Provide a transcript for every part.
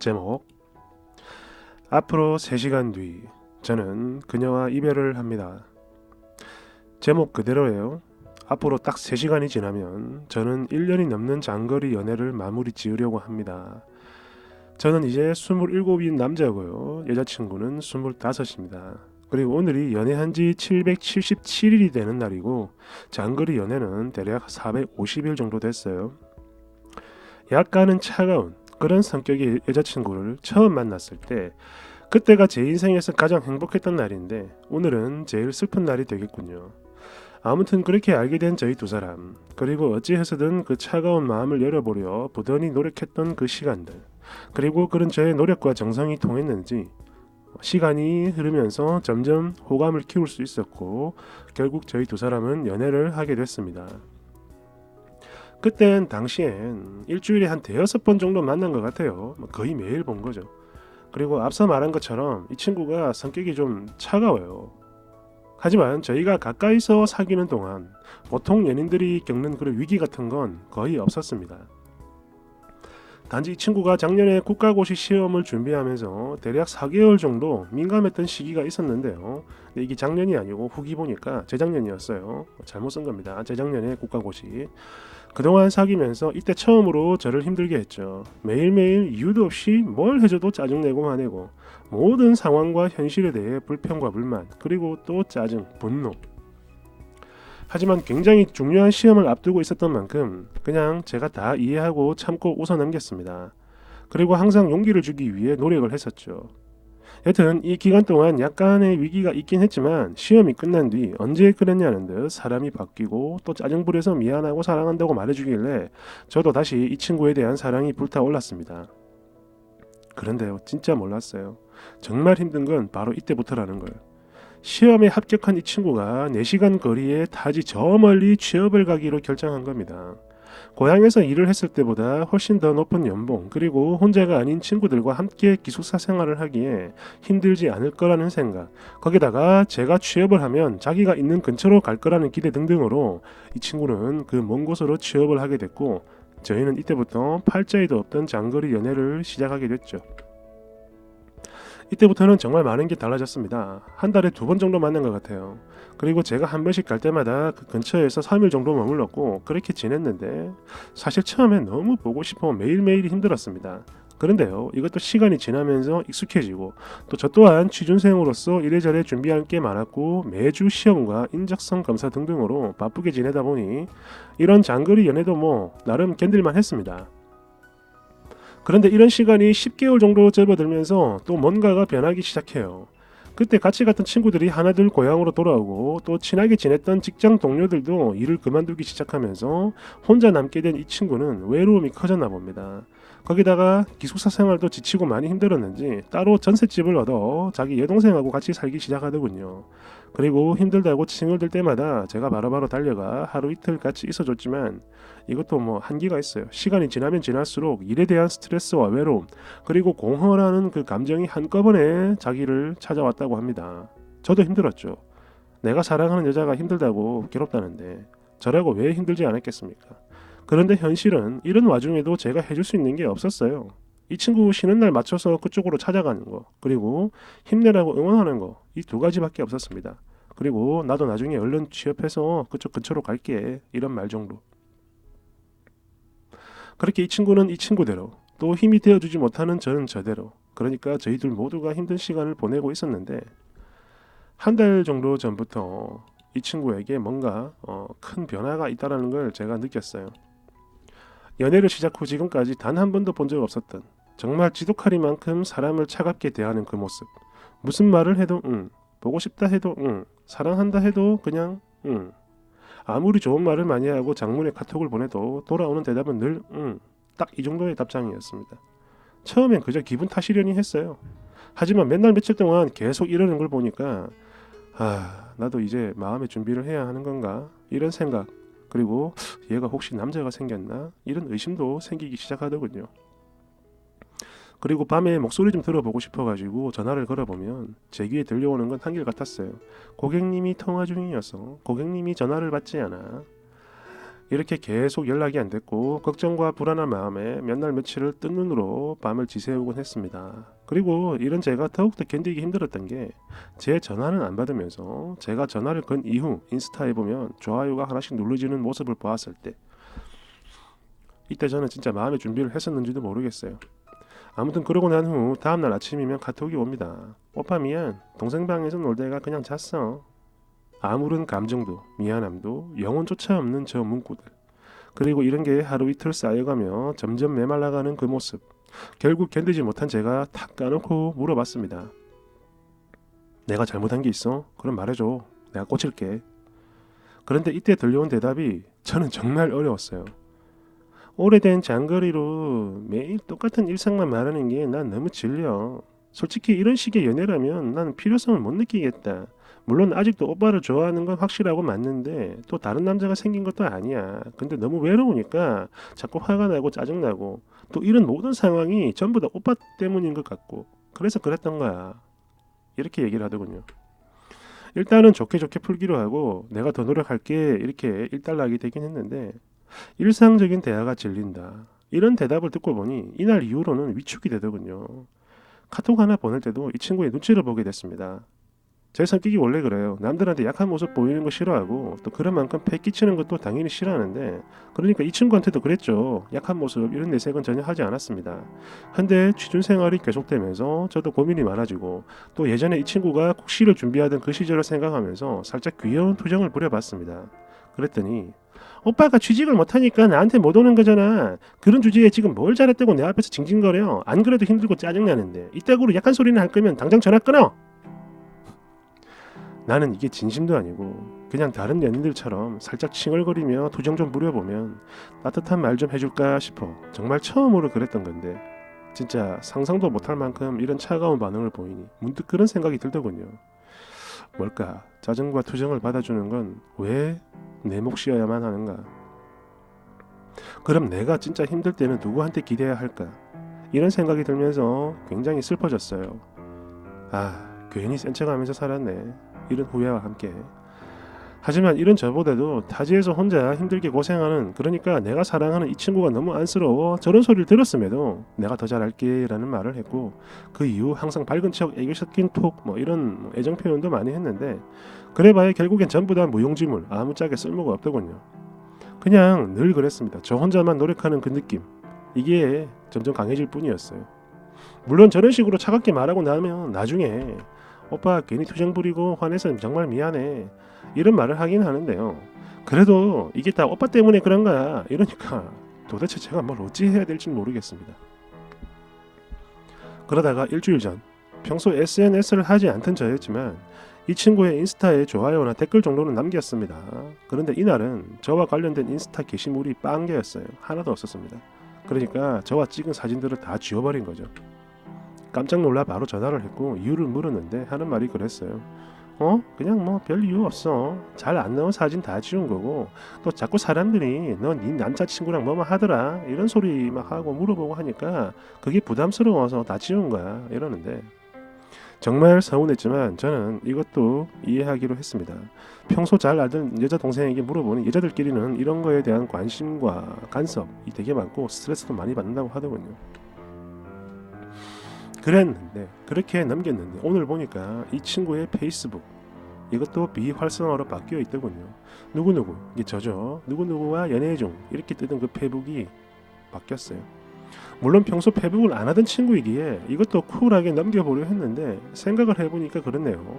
제목: 앞으로 3시간 뒤 저는 그녀와 이별을 합니다. 제목 그대로예요. 앞으로 딱 3시간이 지나면 저는 1년이 넘는 장거리 연애를 마무리 지으려고 합니다. 저는 이제 27인 남자고요. 여자친구는 25입니다. 그리고 오늘이 연애한 지 777일이 되는 날이고, 장거리 연애는 대략 450일 정도 됐어요. 약간은 차가운 그런 성격의 여자친구를 처음 만났을 때, 그때가 제 인생에서 가장 행복했던 날인데 오늘은 제일 슬픈 날이 되겠군요. 아무튼 그렇게 알게 된 저희 두 사람, 그리고 어찌해서든 그 차가운 마음을 열어보려 부단히 노력했던 그 시간들, 그리고 그런 저의 노력과 정성이 통했는지 시간이 흐르면서 점점 호감을 키울 수 있었고, 결국 저희 두 사람은 연애를 하게 됐습니다. 그땐 당시엔 일주일에 한 대여섯 번 정도 만난 것 같아요. 거의 매일 본 거죠. 그리고 앞서 말한 것처럼 이 친구가 성격이 좀 차가워요. 하지만 저희가 가까이서 사귀는 동안 보통 연인들이 겪는 그런 위기 같은 건 거의 없었습니다. 단지 이 친구가 작년에 국가고시 시험을 준비하면서 대략 4개월 정도 민감했던 시기가 있었는데요. 근데 이게 작년이 아니고 후기 보니까 재작년이었어요. 잘못 쓴 겁니다. 재작년에 국가고시. 그동안 사귀면서 이때 처음으로 저를 힘들게 했죠. 매일매일 이유도 없이 뭘 해줘도 짜증내고 화내고, 모든 상황과 현실에 대해 불평과 불만, 그리고 또 짜증, 분노. 하지만 굉장히 중요한 시험을 앞두고 있었던 만큼 그냥 제가 다 이해하고 참고 웃어 넘겼습니다. 그리고 항상 용기를 주기 위해 노력을 했었죠. 여튼 이 기간 동안 약간의 위기가 있긴 했지만, 시험이 끝난 뒤 언제 그랬냐는 듯 사람이 바뀌고 또 짜증부려서 미안하고 사랑한다고 말해주길래 저도 다시 이 친구에 대한 사랑이 불타올랐습니다. 그런데요, 진짜 몰랐어요. 정말 힘든 건 바로 이때부터라는 걸. 시험에 합격한 이 친구가 4시간 거리에 타지 저 멀리 취업을 가기로 결정한 겁니다. 고향에서 일을 했을 때보다 훨씬 더 높은 연봉, 그리고 혼자가 아닌 친구들과 함께 기숙사 생활을 하기에 힘들지 않을 거라는 생각, 거기다가 제가 취업을 하면 자기가 있는 근처로 갈 거라는 기대 등등으로 이 친구는 그 먼 곳으로 취업을 하게 됐고, 저희는 이때부터 팔자에도 없던 장거리 연애를 시작하게 됐죠. 이때부터는 정말 많은 게 달라졌습니다. 한 달에 2번 정도 만난 것 같아요. 그리고 제가 한 번씩 갈 때마다 그 근처에서 3일 정도 머물렀고 그렇게 지냈는데, 사실 처음엔 너무 보고 싶어 매일매일이 힘들었습니다. 그런데요, 이것도 시간이 지나면서 익숙해지고, 또 저 또한 취준생으로서 이래저래 준비할 게 많았고 매주 시험과 인적성 검사 등등으로 바쁘게 지내다 보니 이런 장거리 연애도 뭐 나름 견딜만 했습니다. 그런데 이런 시간이 10개월 정도 접어들면서 또 뭔가가 변하기 시작해요. 그때 같이 갔던 친구들이 하나둘 고향으로 돌아오고, 또 친하게 지냈던 직장 동료들도 일을 그만두기 시작하면서 혼자 남게 된 이 친구는 외로움이 커졌나 봅니다. 거기다가 기숙사 생활도 지치고 많이 힘들었는지 따로 전셋집을 얻어 자기 여동생하고 같이 살기 시작하더군요. 그리고 힘들다고 칭얼댈 때마다 제가 바로바로 달려가 하루 이틀 같이 있어줬지만, 이것도 뭐 한계가 있어요. 시간이 지나면 지날수록 일에 대한 스트레스와 외로움, 그리고 공허라는 그 감정이 한꺼번에 자기를 찾아왔다고 합니다. 저도 힘들었죠. 내가 사랑하는 여자가 힘들다고 괴롭다는데 저라고 왜 힘들지 않았겠습니까? 그런데 현실은 이런 와중에도 제가 해줄 수 있는 게 없었어요. 이 친구 쉬는 날 맞춰서 그쪽으로 찾아가는 거, 그리고 힘내라고 응원하는 거, 이 2가지밖에 없었습니다. 그리고 나도 나중에 얼른 취업해서 그쪽 근처로 갈게, 이런 말 정도. 그렇게 이 친구는 이 친구대로, 또 힘이 되어주지 못하는 저는 저대로, 그러니까 저희 둘 모두가 힘든 시간을 보내고 있었는데, 한 달 정도 전부터 이 친구에게 뭔가 큰 변화가 있다는 걸 제가 느꼈어요. 연애를 시작 후 지금까지 단 한 번도 본 적 없었던, 정말 지독하리만큼 사람을 차갑게 대하는 그 모습. 무슨 말을 해도 응, 보고 싶다 해도 응, 사랑한다 해도 그냥 응. 아무리 좋은 말을 많이 하고 장문의 카톡을 보내도 돌아오는 대답은 늘 응. 딱 이 정도의 답장이었습니다. 처음엔 그저 기분 탓이려니 했어요. 하지만 맨날 며칠 동안 계속 이러는 걸 보니까, 나도 이제 마음의 준비를 해야 하는 건가, 이런 생각, 그리고 얘가 혹시 남자가 생겼나, 이런 의심도 생기기 시작하더군요. 그리고 밤에 목소리 좀 들어보고 싶어가지고 전화를 걸어보면 제 귀에 들려오는 건 한결 같았어요. 고객님이 통화 중이어서 고객님이 전화를 받지 않아. 이렇게 계속 연락이 안 됐고 걱정과 불안한 마음에 몇 날 며칠을 뜬 눈으로 밤을 지새우곤 했습니다. 그리고 이런 제가 더욱더 견디기 힘들었던 게 제 전화는 안 받으면서 제가 전화를 건 이후 인스타에 보면 좋아요가 하나씩 눌러지는 모습을 보았을 때 이때 저는 진짜 마음의 준비를 했었는지도 모르겠어요. 아무튼 그러고 난 후 다음날 아침이면 카톡이 옵니다. 오빠 미안, 동생 방에서 놀다가 그냥 잤어. 아무런 감정도 미안함도 영혼조차 없는 저 문구들, 그리고 이런 게 하루 이틀 쌓여가며 점점 메말라가는 그 모습, 결국 견디지 못한 제가 탁 까놓고 물어봤습니다. 내가 잘못한 게 있어? 그럼 말해줘. 내가 고칠게. 그런데 이때 들려온 대답이 저는 정말 어려웠어요. 오래된 장거리로 매일 똑같은 일상만 말하는 게 난 너무 질려. 솔직히 이런 식의 연애라면 나는 필요성을 못 느끼겠다. 물론 아직도 오빠를 좋아하는 건 확실하고 맞는데 또 다른 남자가 생긴 것도 아니야. 근데 너무 외로우니까 자꾸 화가 나고 짜증나고 또 이런 모든 상황이 전부 다 오빠 때문인 것 같고 그래서 그랬던 거야. 이렇게 얘기를 하더군요. 일단은 좋게 좋게 풀기로 하고 내가 더 노력할게 이렇게 일단락이 되긴 했는데 일상적인 대화가 질린다. 이런 대답을 듣고 보니 이날 이후로는 위축이 되더군요. 카톡 하나 보낼 때도 이 친구의 눈치를 보게 됐습니다. 제 성격이 원래 그래요. 남들한테 약한 모습 보이는 거 싫어하고 또 그런 만큼 패 끼치는 것도 당연히 싫어하는데 그러니까 이 친구한테도 그랬죠. 약한 모습 이런 내색은 전혀 하지 않았습니다. 근데 취준 생활이 계속되면서 저도 고민이 많아지고 또 예전에 이 친구가 국시를 준비하던 그 시절을 생각하면서 살짝 귀여운 투정을 부려봤습니다. 그랬더니 오빠가 취직을 못하니까 나한테 못 오는 거잖아. 그런 주제에 지금 뭘 잘했다고 내 앞에서 징징거려. 안 그래도 힘들고 짜증나는데 이따구로 약한 소리는 할 거면 당장 전화 끊어. 나는 이게 진심도 아니고 그냥 다른 연인들처럼 살짝 칭얼거리며 투정 좀 부려보면 따뜻한 말 좀 해줄까 싶어 정말 처음으로 그랬던 건데 진짜 상상도 못할 만큼 이런 차가운 반응을 보이니 문득 그런 생각이 들더군요. 뭘까? 짜증과 투정을 받아주는 건 왜 내 몫이어야만 하는가? 그럼 내가 진짜 힘들 때는 누구한테 기대야 할까? 이런 생각이 들면서 굉장히 슬퍼졌어요. 아, 괜히 센 척하면서 살았네. 이런 후회와 함께. 하지만 이런 저보다도 타지에서 혼자 힘들게 고생하는, 그러니까 내가 사랑하는 이 친구가 너무 안쓰러워 저런 소리를 들었음에도 내가 더 잘할게 라는 말을 했고, 그 이후 항상 밝은 척 애교 섞인 톡 이런 애정 표현도 많이 했는데 그래봐야 결국엔 전부 다 무용지물, 아무짝에 쓸모가 없더군요. 그냥 늘 그랬습니다. 저 혼자만 노력하는 그 느낌, 이게 점점 강해질 뿐이었어요. 물론 저런 식으로 차갑게 말하고 나면 나중에 오빠 괜히 투정 부리고 화내서 정말 미안해 이런 말을 하긴 하는데요. 그래도 이게 다 오빠 때문에 그런 거야 이러니까 도대체 제가 뭘 어찌 해야 될지 모르겠습니다. 그러다가 일주일 전, 평소 SNS를 하지 않던 저였지만 이 친구의 인스타에 좋아요나 댓글 정도는 남겼습니다. 그런데 이날은 저와 관련된 인스타 게시물이 빵개였어요. 하나도 없었습니다. 그러니까 저와 찍은 사진들을 다 지워버린 거죠. 깜짝 놀라 바로 전화를 했고 이유를 물었는데 하는 말이 그랬어요. 그냥 뭐 별 이유 없어. 잘 안 나온 사진 다 지운 거고 또 자꾸 사람들이 너 네 남자친구랑 뭐뭐 하더라 이런 소리 막 하고 물어보고 하니까 그게 부담스러워서 다 지운 거야 이러는데, 정말 서운했지만 저는 이것도 이해하기로 했습니다. 평소 잘 알던 여자 동생에게 물어보는 여자들끼리는 이런 거에 대한 관심과 간섭이 되게 많고 스트레스도 많이 받는다고 하더군요. 그랬는데 그렇게 넘겼는데 오늘 보니까 이 친구의 페이스북 이것도 비활성화로 바뀌어 있더군요. 누구누구, 이게 저죠. 누구누구와 연애 중 이렇게 뜨던 그 페북이 바뀌었어요. 물론 평소 페북을 안 하던 친구이기에 이것도 쿨하게 넘겨보려 했는데 생각을 해보니까 그렇네요.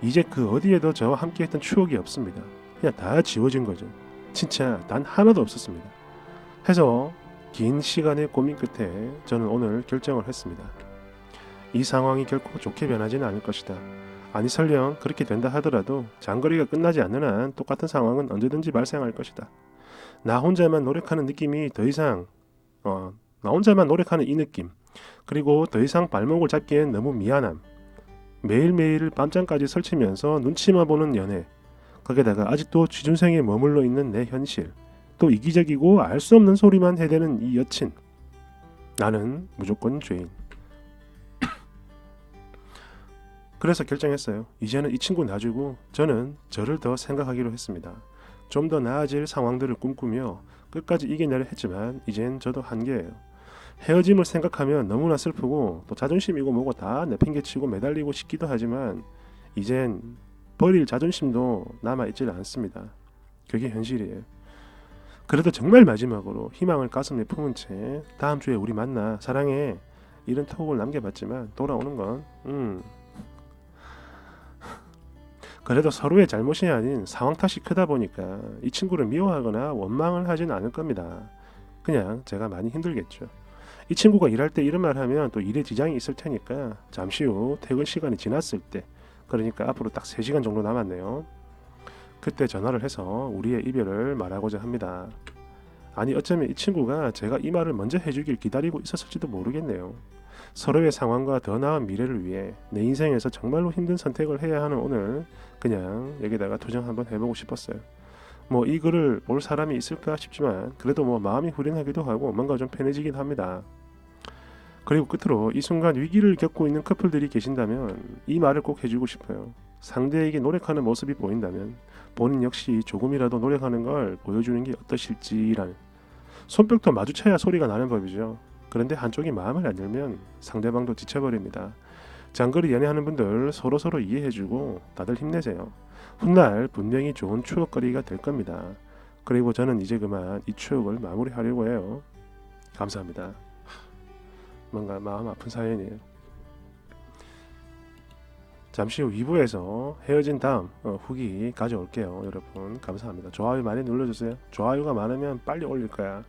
이제 그 어디에도 저와 함께했던 추억이 없습니다. 그냥 다 지워진 거죠. 진짜 단 하나도 없었습니다. 해서 긴 시간의 고민 끝에 저는 오늘 결정을 했습니다. 이 상황이 결코 좋게 변하지는 않을 것이다. 아니 설령 그렇게 된다 하더라도 장거리가 끝나지 않는 한 똑같은 상황은 언제든지 발생할 것이다. 나 혼자만 노력하는 느낌이 더 이상 나 혼자만 노력하는 이 느낌, 그리고 더 이상 발목을 잡기엔 너무 미안함, 매일매일 밤잠까지 설치면서 눈치만 보는 연애, 거기다가 아직도 취준생에 머물러 있는 내 현실, 또 이기적이고 알 수 없는 소리만 해대는 이 여친. 나는 무조건 죄인. 그래서 결정했어요. 이제는 이 친구 놔주고 저는 저를 더 생각하기로 했습니다. 좀 더 나아질 상황들을 꿈꾸며 끝까지 이겨내려 했지만 이젠 저도 한계예요. 헤어짐을 생각하면 너무나 슬프고 또 자존심이고 뭐고 다 내팽개치고 매달리고 싶기도 하지만 이젠 버릴 자존심도 남아있질 않습니다. 그게 현실이에요. 그래도 정말 마지막으로 희망을 가슴에 품은 채 다음 주에 우리 만나 사랑해 이런 톡을 남겨봤지만 돌아오는 건 그래도 서로의 잘못이 아닌 상황 탓이 크다 보니까 이 친구를 미워하거나 원망을 하진 않을 겁니다. 그냥 제가 많이 힘들겠죠. 이 친구가 일할 때 이런 말 하면 또 일에 지장이 있을 테니까 잠시 후 퇴근 시간이 지났을 때, 그러니까 앞으로 딱 3시간 정도 남았네요. 그때 전화를 해서 우리의 이별을 말하고자 합니다. 아니 어쩌면 이 친구가 제가 이 말을 먼저 해주길 기다리고 있었을지도 모르겠네요. 서로의 상황과 더 나은 미래를 위해 내 인생에서 정말로 힘든 선택을 해야 하는 오늘 그냥 여기다가 도전 한번 해보고 싶었어요. 뭐 이 글을 볼 사람이 있을까 싶지만 그래도 뭐 마음이 후련하기도 하고 뭔가 좀 편해지긴 합니다. 그리고 끝으로 이 순간 위기를 겪고 있는 커플들이 계신다면 이 말을 꼭 해주고 싶어요. 상대에게 노력하는 모습이 보인다면 본인 역시 조금이라도 노력하는 걸 보여주는 게 어떠실지라는. 손뼉도 마주쳐야 소리가 나는 법이죠. 그런데 한쪽이 마음을 안 열면 상대방도 지쳐버립니다. 장거리 연애하는 분들 서로서로 이해해주고 다들 힘내세요. 훗날 분명히 좋은 추억거리가 될 겁니다. 그리고 저는 이제 그만 이 추억을 마무리하려고 해요. 감사합니다. 뭔가 마음 아픈 사연이에요. 잠시 후 2부에서 헤어진 다음 후기 가져올게요. 여러분 감사합니다. 좋아요 많이 눌러주세요. 좋아요가 많으면 빨리 올릴 거야.